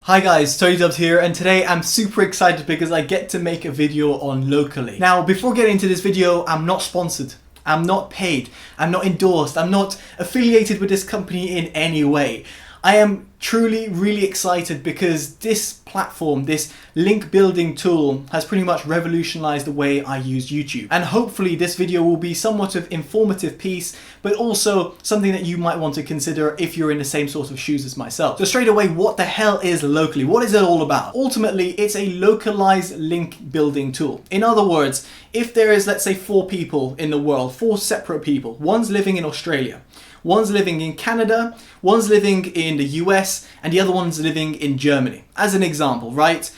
Hi guys, Totallydubbed here, and today I'm super excited because I get to make a video on Locally. Now, before getting into this video, I'm not sponsored, I'm not paid, I'm not endorsed, I'm not affiliated with this company in any way. I am truly really excited because this platform, this link building tool, has pretty much revolutionized the way I use YouTube. And hopefully this video will be somewhat of informative piece, but also something that you might want to consider if you're in the same sort of shoes as myself. So straight away, what the hell is Locally? What is it all about? Ultimately, it's a localized link building tool. In other words, if there is, let's say, 4 people in the world, 4 separate people, one's living in Australia, one's living in Canada, one's living in the US, and the other one's living in Germany. As an example, right?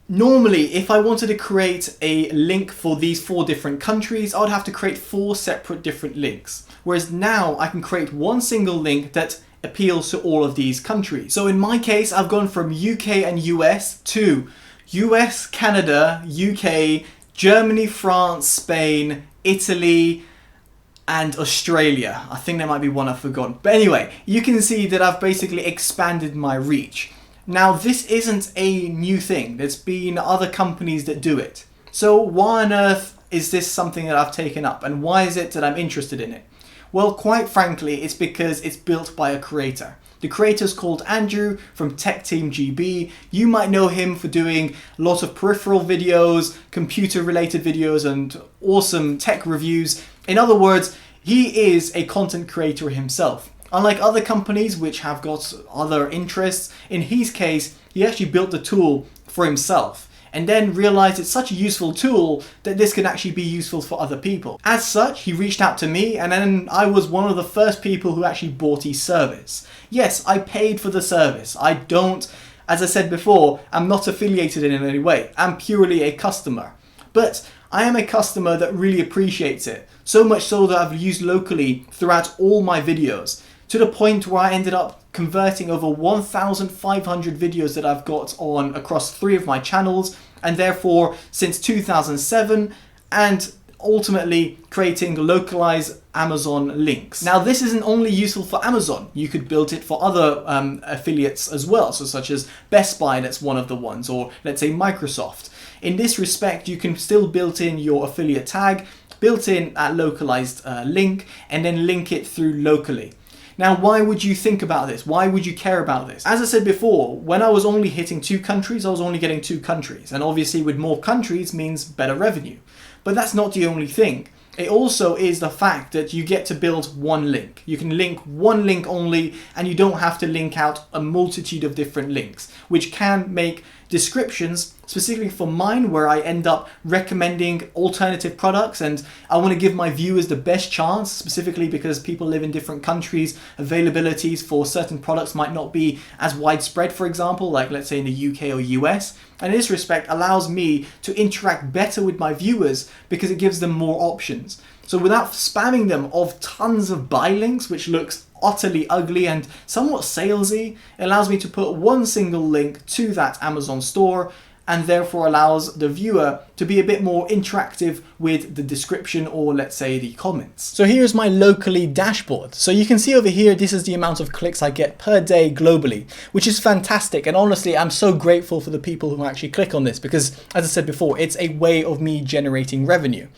Normally, if I wanted to create a link for these 4 different countries, I would have to create 4 separate different links. Whereas now I can create one single link that appeals to all of these countries. So in my case, I've gone from UK and US to US, Canada, UK, Germany, France, Spain, Italy, and Australia. I think there might be one I've forgotten. But anyway, you can see that I've basically expanded my reach. Now, this isn't a new thing. There's been other companies that do it. So why on earth is this something that I've taken up? And why is it that I'm interested in it? Well, quite frankly, it's because it's built by a creator. The creator's called Andrew from Tech Team GB. You might know him for doing a lot of peripheral videos, computer related videos, and awesome tech reviews. In other words, he is a content creator himself. Unlike other companies which have got other interests, in his case, he actually built the tool for himself and then realized it's such a useful tool that this can actually be useful for other people. As such, he reached out to me, and then I was one of the first people who actually bought his service. Yes, I paid for the service. I don't, as I said before, I'm not affiliated in any way. I'm purely a customer. But I am a customer that really appreciates it. So much so that I've used Locally throughout all my videos, to the point where I ended up converting over 1,500 videos that I've got on across 3 of my channels, and therefore since 2007, and ultimately creating localized Amazon links. Now, this isn't only useful for Amazon. You could build it for other affiliates as well, so such as Best Buy, that's one of the ones, or let's say Microsoft. In this respect, you can still build in your affiliate tag, built in a localized link, and then link it through Locally. Now, why would you think about this? Why would you care about this? As I said before, when I was only hitting 2 countries, I was only getting 2 countries. And obviously with more countries means better revenue. But that's not the only thing. It also is the fact that you get to build one link. You can link one link only, and you don't have to link out a multitude of different links, which can make descriptions, specifically for mine, where I end up recommending alternative products, and I want to give my viewers the best chance, specifically because people live in different countries. Availabilities for certain products might not be as widespread, for example, like let's say in the UK or US. And in this respect allows me to interact better with my viewers because it gives them more options. So without spamming them of tons of buy links, which looks utterly ugly and somewhat salesy, it allows me to put one single link to that Amazon store, and therefore allows the viewer to be a bit more interactive with the description, or let's say the comments. So here's my Locally dashboard. So you can see over here, this is the amount of clicks I get per day globally, which is fantastic. And honestly, I'm so grateful for the people who actually click on this because, as I said before, it's a way of me generating revenue.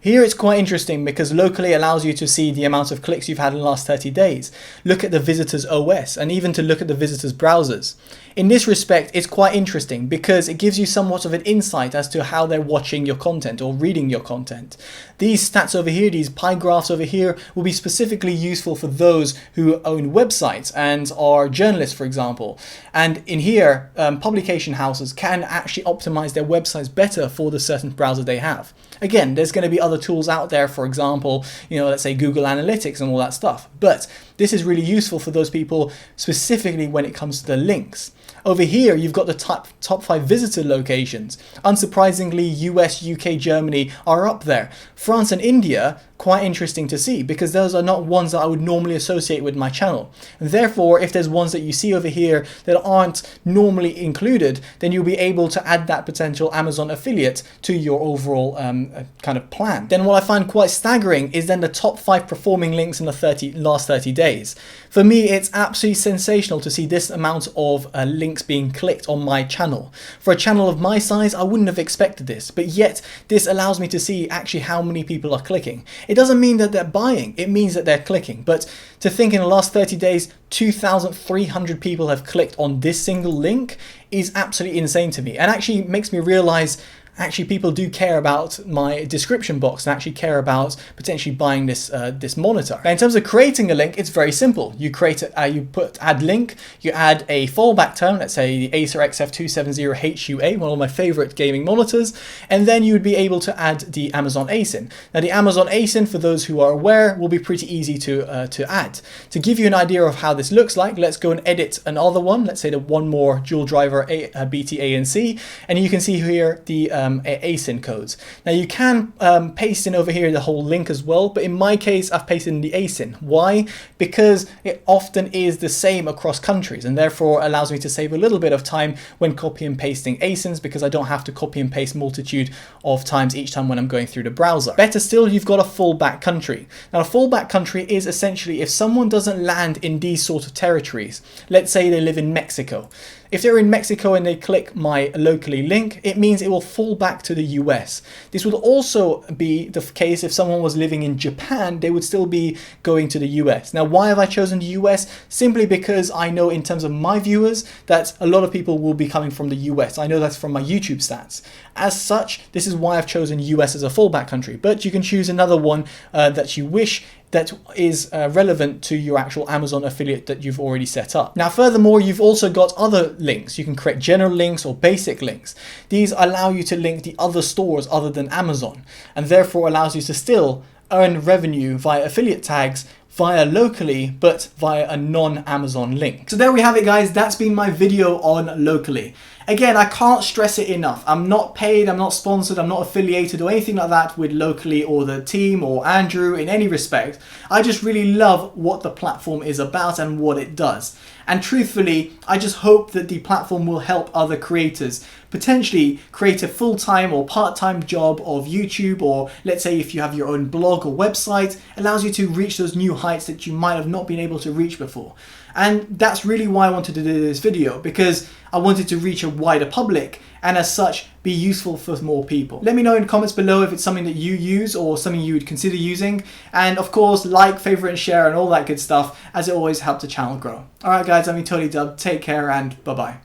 Here it's quite interesting because Locally allows you to see the amount of clicks you've had in the last 30 days, look at the visitors OS, and even to look at the visitors browsers. In this respect, it's quite interesting because it gives you somewhat of an insight as to how they're watching your content or reading your content. These stats over here, these pie graphs over here, will be specifically useful for those who own websites and are journalists, for example. And in here, publication houses can actually optimize their websites better for the certain browser they have. Again, there's going to be other tools out there, for example, let's say Google Analytics and all that stuff. But this is really useful for those people, specifically when it comes to the links. Over here, you've got the top 5 visitor locations. Unsurprisingly, US, UK, Germany are up there. France and India quite interesting to see, because those are not ones that I would normally associate with my channel. And therefore, if there's ones that you see over here that aren't normally included, then you'll be able to add that potential Amazon affiliate to your overall kind of plan. Then what I find quite staggering is then the top 5 performing links in the last 30 days. For me, it's absolutely sensational to see this amount of links being clicked on my channel. For a channel of my size, I wouldn't have expected this, but yet this allows me to see actually how many people are clicking. It doesn't mean that they're buying, it means that they're clicking. But to think in the last 30 days, 2,300 people have clicked on this single link is absolutely insane to me, and actually makes me realize actually people do care about my description box and actually care about potentially buying this this monitor. Now, in terms of creating a link, it's very simple. You create you add link, you add a fallback term, let's say the Acer XF270HUA, one of my favorite gaming monitors, and then you would be able to add the Amazon ASIN. Now, the Amazon ASIN, for those who are aware, will be pretty easy to add. To give you an idea of how this looks like, let's go and edit another one. Let's say the one more dual driver BT ANC, and you can see here the ASIN codes. Now you can paste in over here the whole link as well, but in my case I've pasted in the ASIN. Why? Because it often is the same across countries, and therefore allows me to save a little bit of time when copy and pasting ASINs, because I don't have to copy and paste multitude of times each time when I'm going through the browser. Better still, you've got a fallback country. Now, a fallback country is essentially if someone doesn't land in these sort of territories. Let's say they live in Mexico. If they're in Mexico and they click my locally link, it means it will fall back to the US. This would also be the case if someone was living in Japan, they would still be going to the US. Now, why have I chosen the US? Simply because I know in terms of my viewers that a lot of people will be coming from the US. I know that's from my YouTube stats. As such, this is why I've chosen US as a fallback country, but you can choose another one that you wish that is relevant to your actual Amazon affiliate that you've already set up. Now, furthermore, you've also got other links. You can create general links or basic links. These allow you to link the other stores other than Amazon, and therefore allows you to still earn revenue via affiliate tags via locally, but via a non-Amazon link. So there we have it, guys. That's been my video on locally. Again, I can't stress it enough. I'm not paid, I'm not sponsored, I'm not affiliated or anything like that with locally or the team or Andrew in any respect. I just really love what the platform is about and what it does. And truthfully, I just hope that the platform will help other creators potentially create a full-time or part-time job of YouTube, or let's say if you have your own blog or website, allows you to reach those new heights that you might have not been able to reach before. And that's really why I wanted to do this video, because I wanted to reach a wider public and as such be useful for more people. Let me know in the comments below if it's something that you use or something you would consider using, and of course like, favorite and share and all that good stuff, as it always helps the channel grow. Alright guys, I'm TotallyDubbed, take care and bye bye.